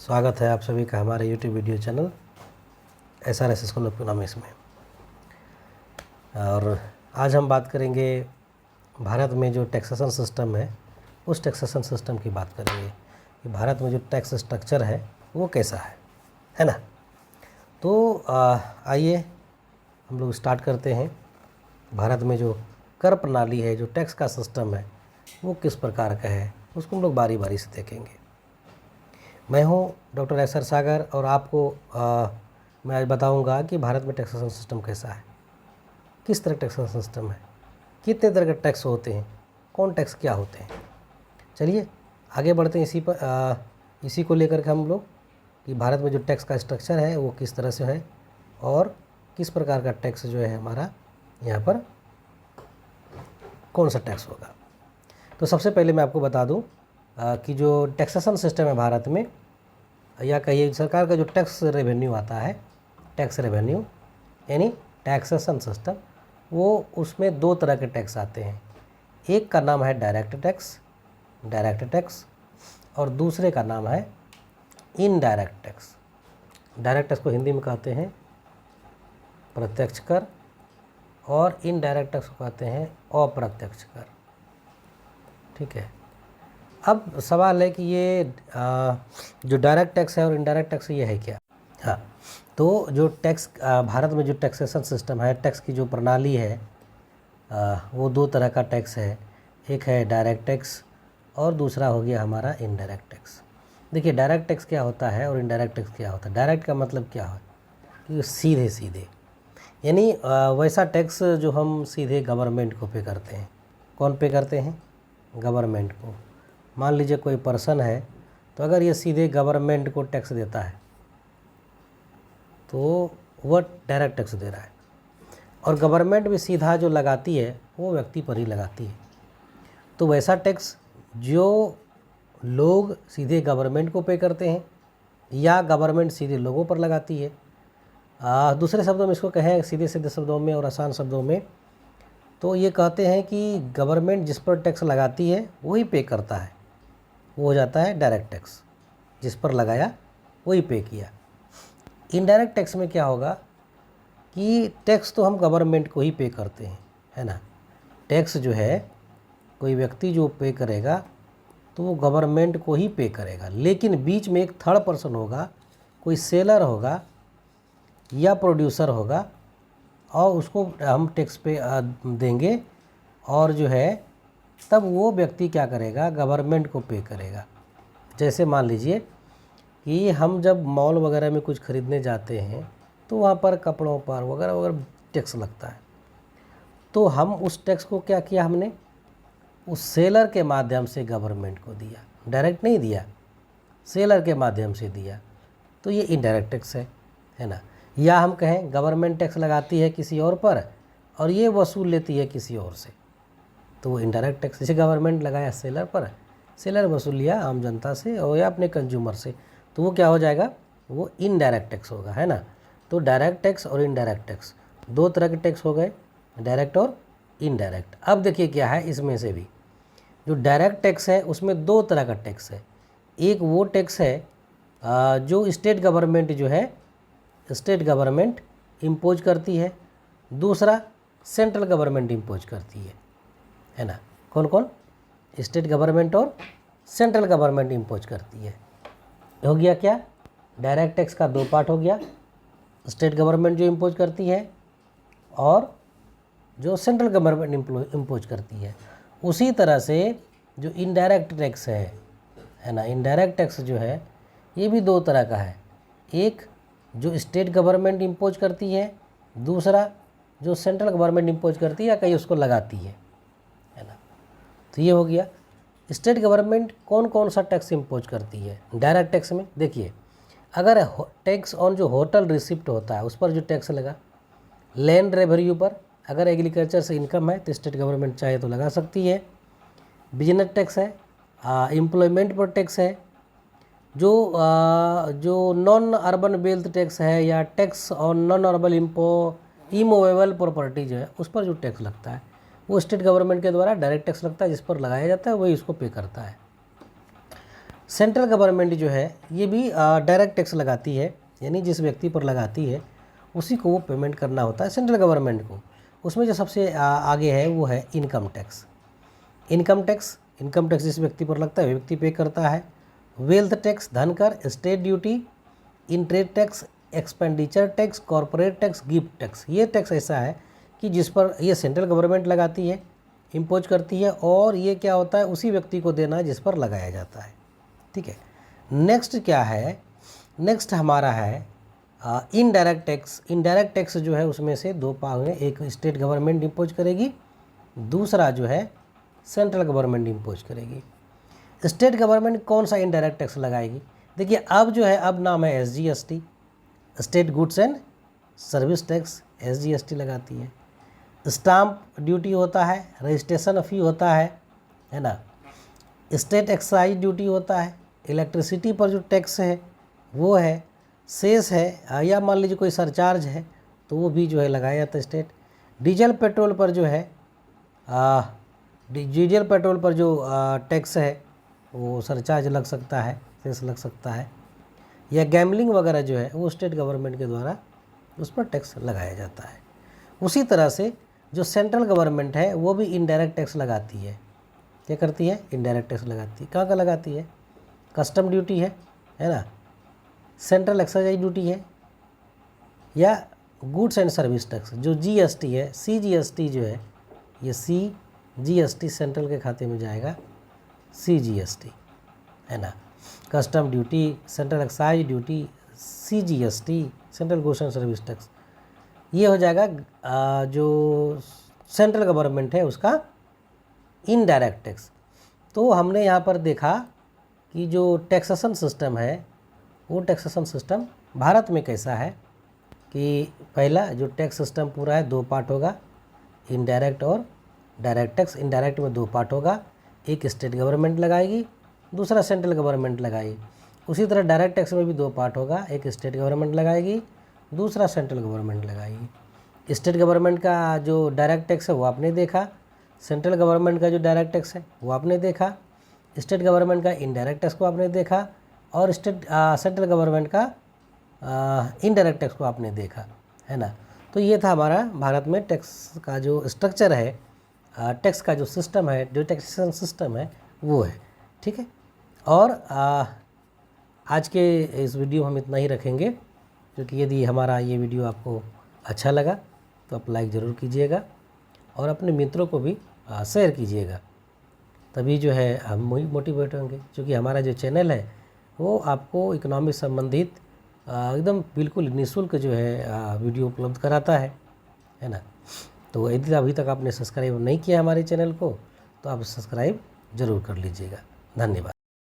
स्वागत है आप सभी का हमारे YouTube video channel SRS school of economics में। और आज हम बात करेंगे भारत में जो टैक्सेशन सिस्टम है उस टैक्सेशन सिस्टम की बात करेंगे कि भारत में जो टैक्स स्ट्रक्चर है वो कैसा है ना। तो आइए हम लोग स्टार्ट करते हैं। भारत में जो कर प्रणाली है, जो टैक्स का सिस्टम है वो किस प्रकार का है उसको हम लोग बारी बारी से देखेंगे। मैं हूं डॉक्टर एस आर सागर और आपको मैं आज बताऊंगा कि भारत में टैक्सेशन सिस्टम कैसा है, किस तरह टैक्सेशन सिस्टम है, कितने तरह के टैक्स होते हैं, कौन टैक्स क्या होते हैं। चलिए आगे बढ़ते हैं इसी को लेकर के हम लोग कि भारत में जो टैक्स का स्ट्रक्चर है वो किस तरह से है और किस प्रकार का टैक्स जो है हमारा यहाँ पर कौन सा टैक्स होगा। तो सबसे पहले मैं आपको बता दूं कि जो टैक्सेशन सिस्टम है भारत में, या कहिए सरकार का जो टैक्स रेवेन्यू आता है, टैक्स रेवेन्यू यानी टैक्सेशन सिस्टम, वो उसमें दो तरह के टैक्स आते हैं। एक का नाम है डायरेक्ट टैक्स और दूसरे का नाम है इनडायरेक्ट टैक्स। डायरेक्ट टैक्स को हिंदी में कहते हैं प्रत्यक्ष कर और इनडायरेक्ट टैक्स को कहते हैं अप्रत्यक्ष कर। ठीक है, अब सवाल है कि ये जो डायरेक्ट टैक्स है और इनडायरेक्ट टैक्स ये है क्या। हाँ, तो जो टैक्स भारत में जो टैक्सेशन सिस्टम है, टैक्स की जो प्रणाली है वो दो तरह का टैक्स है। एक है डायरेक्ट टैक्स और दूसरा हो गया हमारा इनडायरेक्ट टैक्स। देखिए डायरेक्ट टैक्स क्या होता है और इनडायरेक्ट टैक्स क्या होता है। डायरेक्ट का मतलब क्या है कि सीधे यानी वैसा टैक्स जो हम सीधे गवर्नमेंट को पे करते हैं। कौन पे करते हैं? गवर्नमेंट को। मान लीजिए कोई पर्सन है तो अगर ये सीधे गवर्नमेंट को टैक्स देता है तो वह डायरेक्ट टैक्स दे रहा है, और गवर्नमेंट भी सीधा जो लगाती है वो व्यक्ति पर ही लगाती है। तो वैसा टैक्स जो लोग सीधे गवर्नमेंट को पे करते हैं या गवर्नमेंट सीधे लोगों पर लगाती है। दूसरे शब्दों में इसको कहें सीधे शब्दों में और आसान शब्दों में तो ये कहते हैं कि गवर्नमेंट जिस पर टैक्स लगाती है वही पे करता है, वो हो जाता है डायरेक्ट टैक्स। जिस पर लगाया वही पे किया। इनडायरेक्ट टैक्स में क्या होगा कि टैक्स तो हम गवर्नमेंट को ही पे करते हैं, है ना। टैक्स जो है कोई व्यक्ति जो पे करेगा तो वो गवर्नमेंट को ही पे करेगा, लेकिन बीच में एक थर्ड पर्सन होगा, कोई सेलर होगा या प्रोड्यूसर होगा, और उसको हम टैक्स पे देंगे और जो है तब वो व्यक्ति क्या करेगा, गवर्नमेंट को पे करेगा। जैसे मान लीजिए कि हम जब मॉल वगैरह में कुछ खरीदने जाते हैं तो वहाँ पर कपड़ों पर वगैरह वगैरह टैक्स लगता है। तो हम उस टैक्स को क्या किया, हमने उस सेलर के माध्यम से गवर्नमेंट को दिया, डायरेक्ट नहीं दिया, सेलर के माध्यम से दिया। तो ये इनडायरेक्ट टैक्स है ना। या हम कहें गवर्नमेंट टैक्स लगाती है किसी और पर और ये वसूल लेती है किसी और से, तो वो इनडायरेक्ट टैक्स। जैसे गवर्नमेंट लगाया सेलर पर, सेलर वसूल लिया आम जनता से और या अपने कंज्यूमर से, तो वो क्या हो जाएगा, वो इनडायरेक्ट टैक्स होगा, है ना। तो डायरेक्ट टैक्स और इनडायरेक्ट टैक्स दो तरह के टैक्स हो गए, डायरेक्ट और इनडायरेक्ट। अब देखिए क्या है इसमें से भी, जो डायरेक्ट टैक्स है उसमें दो तरह का टैक्स है। एक वो टैक्स है जो स्टेट गवर्नमेंट जो है स्टेट गवर्नमेंट इम्पोज करती है, दूसरा सेंट्रल गवर्नमेंट इम्पोज करती है ना। कौन कौन? स्टेट गवर्नमेंट और सेंट्रल गवर्नमेंट इम्पोज करती है। हो गया क्या, डायरेक्ट टैक्स का दो पार्ट हो गया, स्टेट गवर्नमेंट जो इम्पोज करती है और जो सेंट्रल गवर्नमेंट इम्पोज करती है। उसी तरह से जो इनडायरेक्ट टैक्स है ना, इनडायरेक्ट टैक्स जो है ये भी दो तरह का है। एक जो स्टेट गवर्नमेंट इम्पोज करती है, दूसरा जो सेंट्रल गवर्नमेंट इम्पोज करती है या कहीं उसको लगाती है ना। तो ये हो गया। स्टेट गवर्नमेंट कौन कौन सा टैक्स इम्पोज करती है डायरेक्ट टैक्स में। देखिए अगर टैक्स ऑन जो होटल रिसिप्ट होता है उस पर जो टैक्स लगा, लैंड रेवेन्यू पर, अगर एग्रीकल्चर से इनकम है तो स्टेट गवर्नमेंट चाहे तो लगा सकती है। बिजनेस टैक्स है, एम्प्लॉयमेंट पर टैक्स है, जो नॉन अर्बन वेल्थ टैक्स है या tax on non urban immovable property जो है उस पर जो टैक्स लगता है वो स्टेट गवर्नमेंट के द्वारा डायरेक्ट टैक्स लगता है, जिस पर लगाया जाता है वही उसको पे करता है। सेंट्रल गवर्नमेंट जो है ये भी डायरेक्ट टैक्स लगाती है, यानी जिस व्यक्ति पर लगाती है उसी को वो पेमेंट करना होता है सेंट्रल गवर्नमेंट को। उसमें जो सबसे आगे है वो है इनकम टैक्स। इनकम टैक्स जिस व्यक्ति पर लगता है व्यक्ति पे करता है। वेल्थ टैक्स धन कर, स्टेट ड्यूटी, इंट्रेड tax, expenditure tax, corporate tax, gift tax. ये टैक्स ऐसा है कि जिस पर ये सेंट्रल गवर्नमेंट लगाती है, इम्पोज करती है, और ये क्या होता है उसी व्यक्ति को देना जिस पर लगाया जाता है। ठीक है। नेक्स्ट क्या है, नेक्स्ट हमारा है इनडायरेक्ट टैक्स। इनडायरेक्ट टैक्स जो है उसमें से दो भाग हैं, एक स्टेट गवर्नमेंट इम्पोज करेगी, दूसरा जो है सेंट्रल गवर्नमेंट इम्पोज करेगी। स्टेट गवर्नमेंट कौन सा इनडायरेक्ट टैक्स लगाएगी? देखिए अब जो है अब नाम है SGST, state goods and service tax, SGST लगाती है। स्टाम्प ड्यूटी होता है, रजिस्ट्रेशन फ़ी होता है ना। स्टेट एक्साइज ड्यूटी होता है, इलेक्ट्रिसिटी पर जो टैक्स है वो है, सेस है, या मान लीजिए कोई सरचार्ज है तो वो भी जो है लगाया जाता है स्टेट। डीजल पेट्रोल पर जो है डीजल पेट्रोल पर जो टैक्स है वो सरचार्ज लग सकता है, सेस लग सकता है, या गैम्बलिंग वगैरह जो है वो स्टेट गवर्नमेंट के द्वारा उस पर टैक्स लगाया जाता है। उसी तरह से जो सेंट्रल गवर्नमेंट है वो भी इनडायरेक्ट टैक्स लगाती है। क्या करती है? इनडायरेक्ट टैक्स लगाती है। कहाँ लगाती है? कस्टम ड्यूटी है ना, सेंट्रल एक्साइज ड्यूटी है, या गुड्स एंड सर्विस टैक्स जो GST है, CGST जो है ये CGST सेंट्रल के खाते में जाएगा, CGST है ना। Custom duty, central excise duty, CGST central goods and service tax, ये हो जाएगा जो सेंट्रल गवर्नमेंट है उसका इनडायरेक्ट टैक्स। तो हमने यहाँ पर देखा कि जो टैक्सेशन सिस्टम है वो टैक्सेशन सिस्टम भारत में कैसा है कि पहला जो टैक्स सिस्टम पूरा है दो पार्ट होगा, इनडायरेक्ट और डायरेक्ट टैक्स। इनडायरेक्ट में दो पार्ट होगा, एक स्टेट गवर्नमेंट लगाएगी, दूसरा सेंट्रल गवर्नमेंट लगाएगी। उसी तरह डायरेक्ट टैक्स में भी दो पार्ट होगा, एक स्टेट गवर्नमेंट लगाएगी, दूसरा सेंट्रल गवर्नमेंट लगाएगी। स्टेट गवर्नमेंट का जो डायरेक्ट टैक्स है वो आपने देखा, सेंट्रल गवर्नमेंट का जो डायरेक्ट टैक्स है वो आपने देखा, स्टेट गवर्नमेंट का इनडायरेक्ट टैक्स को आपने देखा, और सेंट्रल गवर्नमेंट का इनडायरेक्ट टैक्स को आपने देखा, है ना। तो ये था हमारा भारत में टैक्स का जो स्ट्रक्चर है, टैक्स का जो सिस्टम है, जो टैक्सेशन सिस्टम है वो है। ठीक है। और आज के इस वीडियो हम इतना ही रखेंगे, क्योंकि यदि हमारा ये वीडियो आपको अच्छा लगा तो आप लाइक ज़रूर कीजिएगा और अपने मित्रों को भी शेयर कीजिएगा, तभी जो है हम मोटिवेट होंगे। क्योंकि हमारा जो चैनल है वो आपको इकोनॉमिक संबंधित एकदम बिल्कुल निःशुल्क जो है वीडियो उपलब्ध कराता है ना। तो यदि अभी तक आपने सब्सक्राइब नहीं किया हमारे चैनल को तो आप सब्सक्राइब ज़रूर कर लीजिएगा। धन्यवाद।